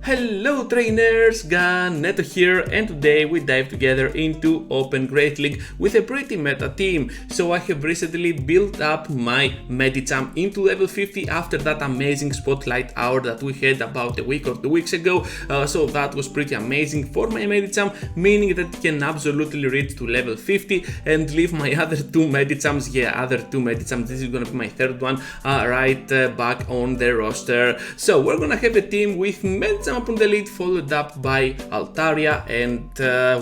Hello trainers, Neto here, and today we dive together into Open Great League with a pretty meta team. So I have recently built up my Medicham into level 50 after that amazing spotlight hour that we had about a week or 2 weeks ago. So that was pretty amazing for my Medicham, meaning that it can absolutely reach to level 50 and leave my other two Medichams, this is gonna be my third one, back on the roster. So we're gonna have a team with Medicham up on the lead, followed up by Altaria and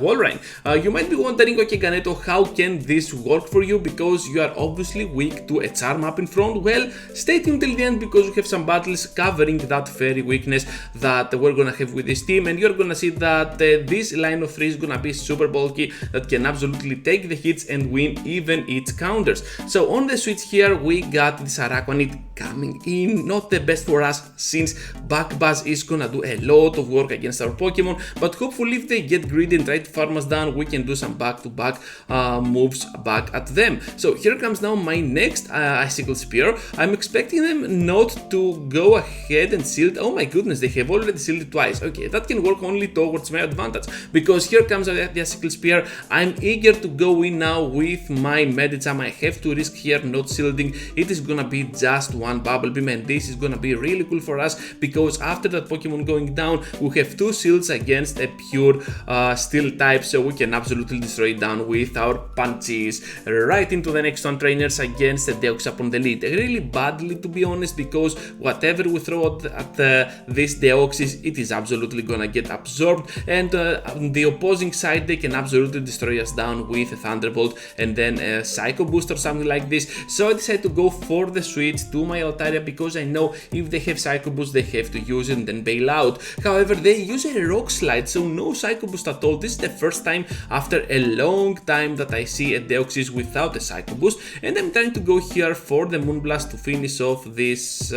Walrein. You might be wondering, okay Ganeto, how can this work for you, because you are obviously weak to a charm up in front? Well, stay tuned till the end because we have some battles covering that very weakness that we're gonna have with this team, and you're gonna see that this line of 3 is gonna be super bulky, that can absolutely take the hits and win even its counters. So on the switch here we got this Araquanid coming in, not the best for us since back buzz is gonna do a lot of work against our Pokemon, but hopefully if they get greedy and try to farm us down, we can do some back-to-back moves back at them. So here comes now my next Icicle Spear. I'm expecting them not to go ahead and shield. Oh my goodness, they have already shielded twice. Okay, that can work only towards my advantage, because here comes the Icicle Spear. I'm eager to go in now with my Medicham. I have to risk here not shielding. It is gonna be just one Bubble Beam, and this is gonna be really cool for us, because after that Pokemon going down, we have 2 shields against a pure steel type, so we can absolutely destroy it down with our punches. Right into the next one, trainers, against the Deoxys upon the lead. Really badly, to be honest, because whatever we throw at this Deoxys, it is absolutely gonna get absorbed, and on the opposing side they can absolutely destroy us down with a Thunderbolt and then a Psycho Boost or something like this. So I decided to go for the switch to my Altaria, because I know if they have Psycho Boost they have to use it and then bail out. However, they use a Rock Slide, so no Psycho Boost at all. This is the first time after a long time that I see a Deoxys without a Psycho Boost, and I'm trying to go here for the Moonblast to finish off this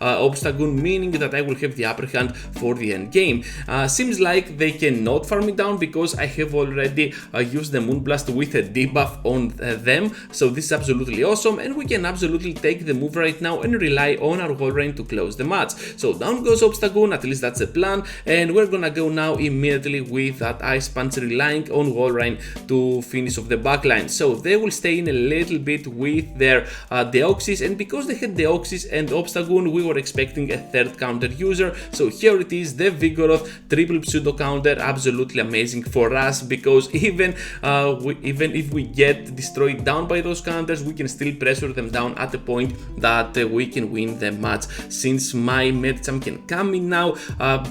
Obstagoon, meaning that I will have the upper hand for the end game. Seems like they cannot farm me down because I have already used the Moonblast with a debuff on them, so this is absolutely awesome, and we can absolutely take the move right now and rely on our Walrein to close the match. So down goes Obstagoon, at least that's the plan, and we're gonna go now immediately with that Ice Punch, relying on Walrein to finish off the backline. So they will stay in a little bit with their Deoxys, and because they had Deoxys and Obstagoon, we were expecting a third counter user. So here it is, the Vigoroth triple pseudo counter, absolutely amazing for us, because even if we get destroyed down by those counters, we can still pressure them down at the point that we can win the match, since my Medicham can come in now,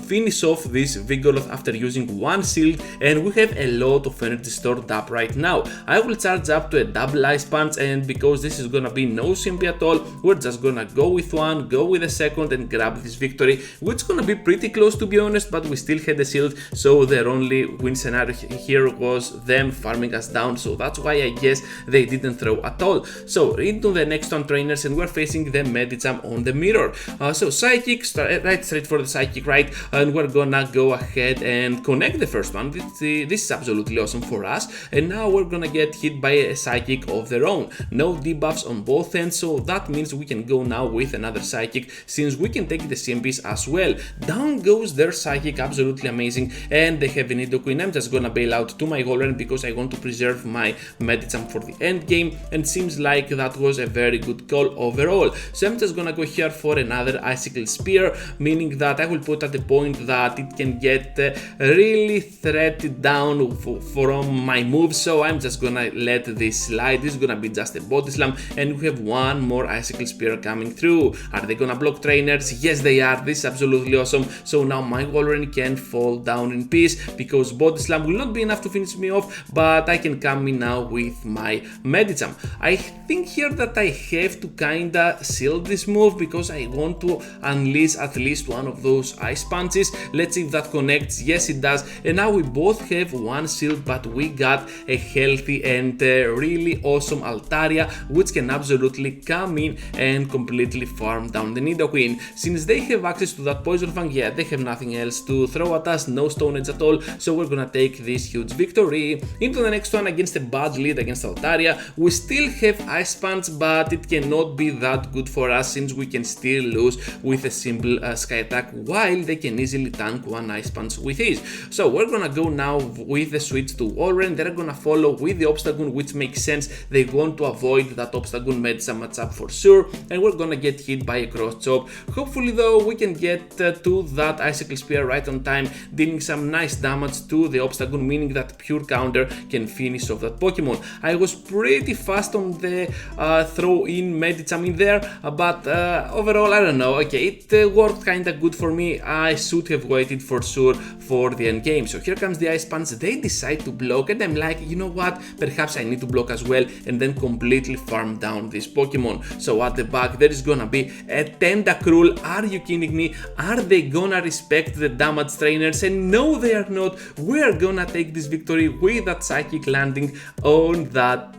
finish off this Vigoroth after using one shield, and we have a lot of energy stored up right now. I will charge up to a double Ice Punch, and because this is gonna be no CMP at all, we're just gonna go with one, go with a second, and grab this victory, which is gonna be pretty close, to be honest, but we still had a shield, so their only win scenario here was them farming us down, so that's why I guess they didn't throw at all. So into the next one, trainers, and we're facing the Medicham on the mirror. So Psychic, right straight for the Psychic, right, and we're gonna go ahead and connect the first one. This is absolutely awesome for us, and now we're gonna get hit by a Psychic of their own. No debuffs on both ends, so that means we can go now with another Psychic, since we can take the CMPs as well. Down goes their Psychic, absolutely amazing, and they have an Nidoqueen. I'm just gonna bail out to my Walrein because I want to preserve my Medicham for the end game, and seems like that was a very good call overall. So I'm just gonna go here for another Icicle Spear, meaning that I will put at the point that it can get really threatened down from my moves, so I'm just gonna let this slide. This is gonna be just a Body Slam, and we have one more Icicle Spear coming through. Are they gonna block, trainers? Yes, they are. This is absolutely awesome. So now my Walrein can fall down in peace, because Body Slam will not be enough to finish me off, but I can come in now with my Medicham. I think here that I have to kinda shield this move, because I want to unleash at least one of those Ice Punches. Let's see if that connects. Yes, it does, and now we both have one shield, but we got a healthy and really awesome Altaria, which can absolutely come in and completely farm down the Nidoqueen. Since they have access to that Poison Fang, yeah, they have nothing else to throw at us, no Stone Edge at all, so we're gonna take this huge victory. Into the next one, against a bad lead against Altaria. We still have Ice Punch, but it cannot be that good for us, since we can still lose with a simple Sky Attack, while they can easily tank one Ice Punch with ease. So we're gonna go now with the switch to Walrein. They're gonna follow with the Obstagoon, which makes sense. They want to avoid that Obstagoon Medicham matchup for sure, and we're gonna get hit by a Cross Chop. Hopefully though we can get to that Icicle Spear right on time, dealing some nice damage to the Obstagoon, meaning that pure counter can finish off that Pokemon. I was pretty fast on the throw in Medicham in there, but overall I don't know, okay, it worked kinda good for me. I should have waited for sure for the end game. So here comes the Ice Punch, they decide to block, and I'm like, you know what, perhaps I need to block as well and then completely farm down this Pokemon. So at the back there is gonna be a Tentacruel. Are you kidding me? Are they gonna respect the damage trainers? And no, they are not. We're gonna take this victory with that Psychic landing on that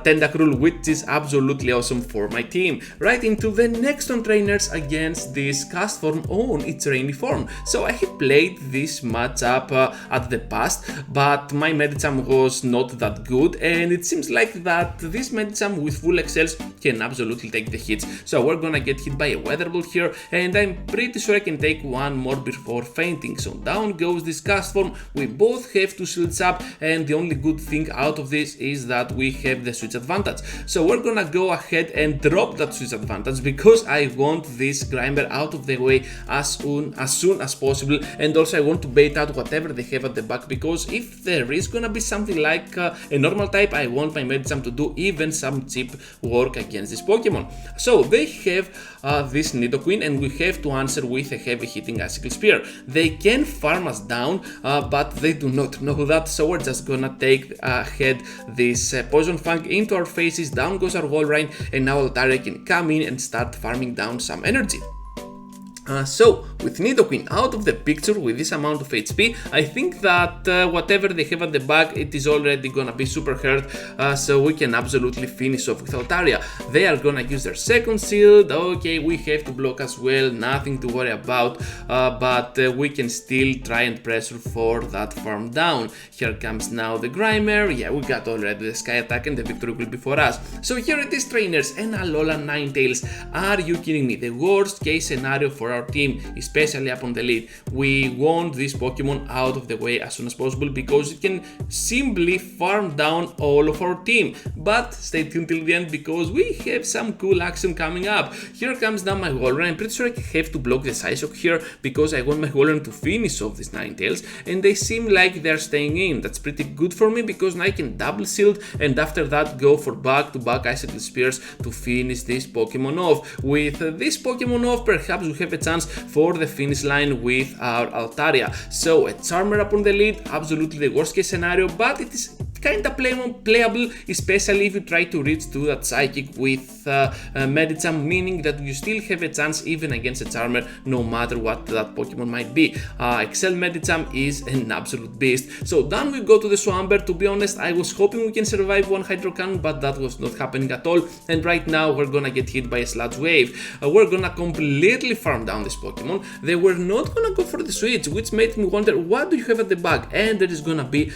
Tentacruel, which is absolutely awesome for my team. Right into the next on trainers against this Castform on its rainy form. So I had played this matchup at the past, but my Medicham was not that good, and it seems like that this Medicham with full XLs can absolutely take the hits. So we're gonna get hit by a Weather Ball here, and I'm pretty sure I can take one more before fainting. So down goes this Castform. We both have 2 shields up, and the only good thing out of this is that we have the switch advantage. So we're gonna go ahead and drop that switch advantage because I want this Grimer out of the way as soon as possible, and also I want to bait out whatever they have at the back, because if there is gonna be something like a normal type, I want my Medicham to do even some cheap work against this Pokemon. So they have this Nidoqueen, and we have to answer with a heavy hitting Icicle Spear. They can farm us down, but they do not know that, so we're just gonna take ahead this Poison Fang into our faces. Down goes our Walrein, and now Altaria can come in and start farming down some energy. So, with Nidoqueen out of the picture with this amount of HP, I think that whatever they have at the back, it is already gonna be super hurt, so we can absolutely finish off with Altaria. They are gonna use their second shield. Okay, we have to block as well, nothing to worry about, but we can still try and pressure for that farm down. Here comes now the Grimer. Yeah, we got already the Sky Attack, and the victory will be for us. So here it is, trainers, and Alola Ninetales. Are you kidding me? The worst case scenario for our team, especially up on the lead. We want this Pokemon out of the way as soon as possible because it can simply farm down all of our team. But stay tuned till the end because we have some cool action coming up. Here comes now my Walrein. I'm pretty sure I have to block the Psyshock here because I want my Walrein to finish off this Ninetales, and they seem like they're staying in. That's pretty good for me because now I can double shield, and after that go for back-to-back Icicle Spears to finish this Pokemon off. With this Pokemon off, perhaps we have a chance for the finish line with our Altaria. So a Charmer up on the lead, absolutely the worst case scenario, but it is kinda playable, especially if you try to reach to that Psychic with Medicham, meaning that you still have a chance even against a Charmer, no matter what that Pokemon might be. XL Medicham is an absolute beast. So down we go to the Swampert. To be honest, I was hoping we can survive one Hydro Cannon, but that was not happening at all, and right now we're gonna get hit by a Sludge Wave. We're gonna completely farm down this Pokemon. They were not gonna go for the switch, which made me wonder, what do you have at the back? And there is gonna be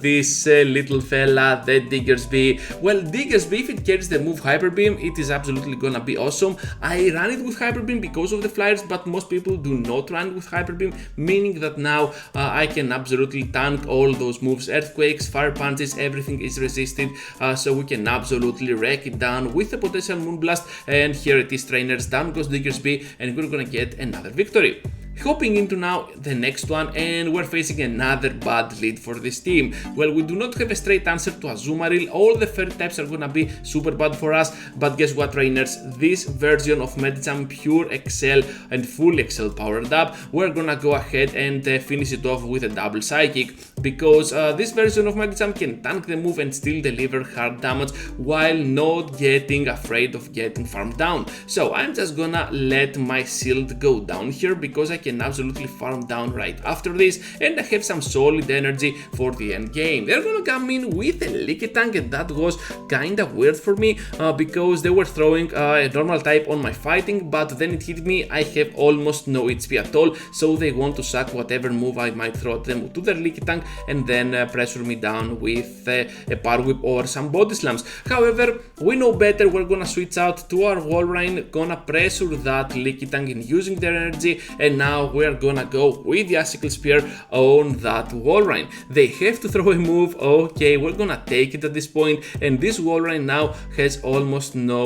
this little fella, the Diggersby. Well, Diggersby, if it carries the move Hyper Beam, it is absolutely gonna be awesome. I ran it with Hyper Beam because of the flyers, but most people do not run it with Hyper Beam, meaning that now I can absolutely tank all those moves. Earthquakes, Fire Punches, everything is resisted, so we can absolutely wreck it down with a potential Moonblast. And here it is, trainers, down goes Diggersby, and we're gonna get another victory. Hopping into now the next one, and we're facing another bad lead for this team. Well, we do not have a straight answer to Azumarill. All the fairy types are gonna be super bad for us, but guess what, trainers? This version of Medicham pure XL and full XL powered up, we're gonna go ahead and finish it off with a double Psychic, because this version of Medicham can tank the move and still deliver hard damage while not getting afraid of getting farmed down. So I'm just gonna let my shield go down here because I can absolutely farm down right after this, and I have some solid energy for the end game. They're gonna come in with a Leaky Tank, and that was kinda weird for me because they were throwing a normal type on my fighting, but then it hit me. I have almost no HP at all, so they want to suck whatever move I might throw at them to their Leaky Tank and then pressure me down with a Power Whip or some Body Slams. However, we know better. We're gonna switch out to our Walrein, gonna pressure that Leaky Tank in using their energy, and now we're gonna go with the Icicle Spear on that Walrein. They have to throw a move. Okay, we're gonna take it at this point, and this Walrein now has almost no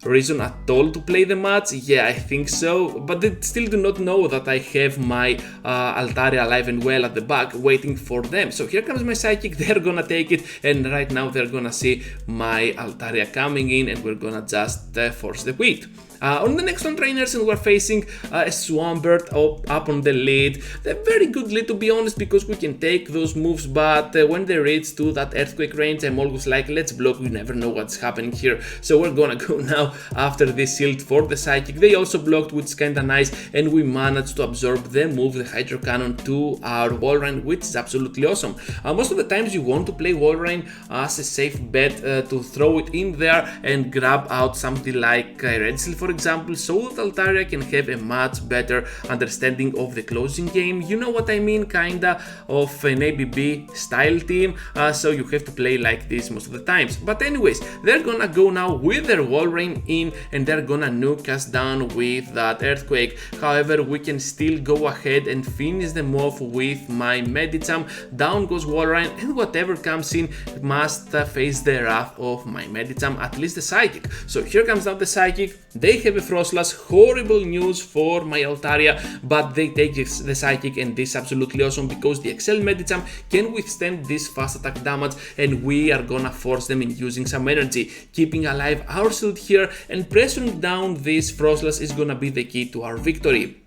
reason at all to play the match. Yeah, I think so, but they still do not know that I have my Altaria alive and well at the back waiting for them. So here comes my Psychic, they're gonna take it, and right now they're gonna see my Altaria coming in, and we're gonna just force the quit. On the next one, trainers, and we're facing a Swampert up on the lead. They're very good lead, to be honest, because we can take those moves, but when they reach to that Earthquake range, I'm always like, let's block, we never know what's happening here. So we're gonna go now after this shield for the Psychic. They also blocked, which is kinda nice, and we managed to absorb the move, the Hydro Cannon, to our Walrein, which is absolutely awesome. Most of the times you want to play Walrein as a safe bet to throw it in there and grab out something like Red Seal, for example, so that Altaria can have a much better understanding of the closing game. You know what I mean, kinda of an ABB style team, so you have to play like this most of the times. But anyways, they're gonna go now with their Walrein in, and they're gonna nuke us down with that Earthquake. However, we can still go ahead and finish them off with my Medicham. Down goes Walrein, and whatever comes in must face the wrath of my Medicham, at least the Psychic. So here comes now the Psychic. They have a Frostlass. Horrible news for my Altaria, but they take the Psychic, and this is absolutely awesome because the XL Medicham can withstand this fast attack damage, and we are gonna force them in using some energy. Keeping alive our shield here and pressuring down this Frostlass is gonna be the key to our victory.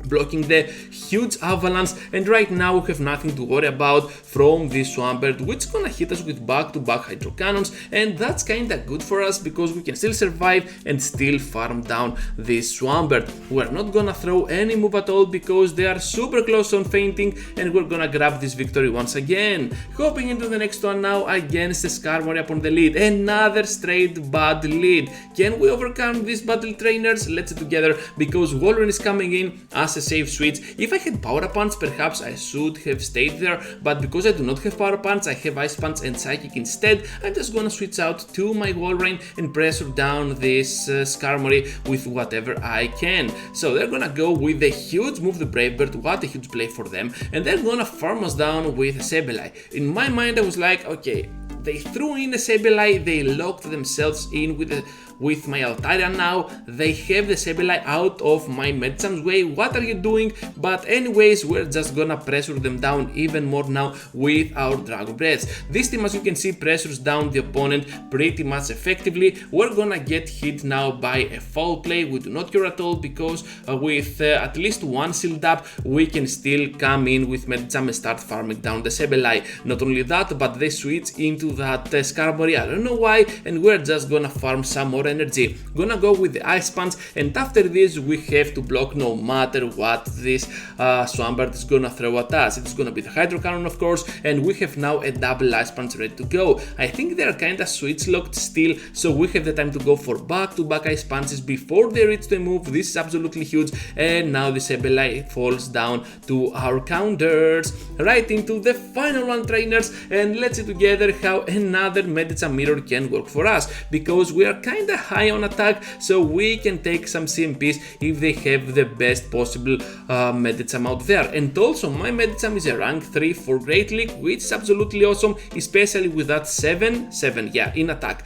Blocking the huge avalanche, and right now we have nothing to worry about from this Swampert, which is gonna hit us with back-to-back Hydro Cannons, and that's kinda good for us because we can still survive and still farm down this Swampert. We're not gonna throw any move at all because they are super close on fainting, and we're gonna grab this victory once again. Hopping into the next one now against the Skarmory upon the lead. Another straight bad lead. Can we overcome this battle, trainers? Let's do it together because Walrein is coming in as a safe switch. If I had Power Punch, perhaps I should have stayed there, but because I do not have Power Punch, I have Ice Punch and Psychic instead. I'm just gonna switch out to my Walrein and pressure down this Skarmory with whatever I can. So they're gonna go with the huge move, the Brave Bird. What a huge play for them, and they're gonna farm us down with a Sableye. In my mind, I was like, okay, they threw in a Sableye, they locked themselves in with my Altaria. Now they have the Sableye out of my Medicham's way. What are you doing? But anyways, we're just gonna pressure them down even more now with our Dragon Breath. This team, as you can see, pressures down the opponent pretty much effectively. We're gonna get hit now by a foul play. We do not care at all because with at least one shield up, we can still come in with Medicham and start farming down the Sableye. Not only that, but they switch into that Skarmory. I don't know why, and we're just gonna farm some more energy. Gonna go with the Ice Punch, and after this we have to block no matter what this Swampert is gonna throw at us. It's gonna be the Hydro Cannon, of course, and we have now a double Ice Punch ready to go. I think they're kinda switch locked still, so we have the time to go for back-to-back Ice Punches before they reach the move. This is absolutely huge, and now the Sableye falls down to our counters. Right into the final one, trainers, and let's see together how another Medicham mirror can work for us, because we are kinda high on attack, so we can take some CMPs if they have the best possible Medicham out there. And also my Medicham is a rank 3 for Great League, which is absolutely awesome, especially with that 7/7, yeah, in attack.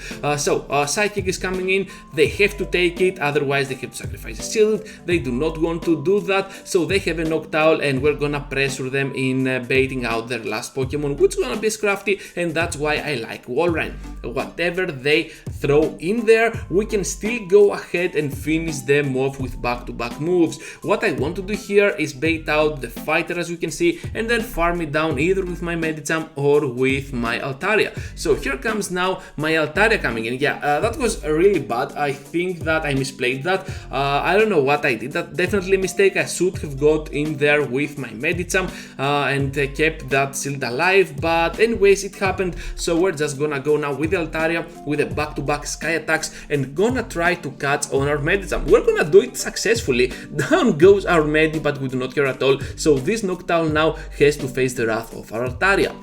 Psychic is coming in, they have to take it, otherwise they have to sacrifice a shield. They do not want to do that, so they have a Noctowl, and we're gonna pressure them in baiting out their last Pokemon, which is gonna be Scrafty, and that's why I like Walrein. Whatever they throw in there, we can still go ahead and finish them off with back-to-back moves. What I want to do here is bait out the fighter, as you can see, and then farm it down either with my Medicham or with my Altaria. So here comes now my Altaria coming in. Yeah, that was really bad. I think that I misplayed that. I don't know what I did. That definitely a mistake. I should have got in there with my Medicham and kept that shield alive, but anyways, it happened. So we're just gonna go now with the Altaria with a back-to-back sky attacks and gonna try to catch on our Medicham. We're gonna do it successfully. Down goes our Medi, but we do not care at all. So this Noctowl now has to face the wrath of our Altaria.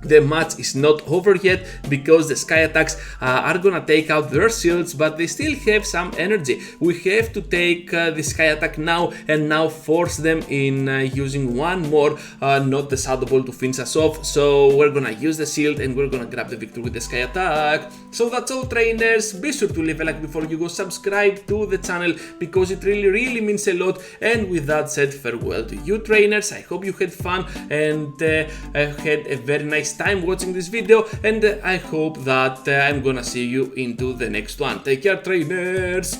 The match is not over yet because the sky attacks are gonna take out their shields, but they still have some energy. We have to take the sky attack now and now force them in using one more, not the Shadow Ball, to finish us off. So we're gonna use the shield and we're gonna grab the victory with the sky attack. So that's all, trainers. Be sure to leave a like before you go, subscribe to the channel because it really means a lot. And with that said, farewell to you, trainers. I hope you had fun and had a very nice time watching this video, and I hope that I'm gonna see you into the next one. Take care, trainers.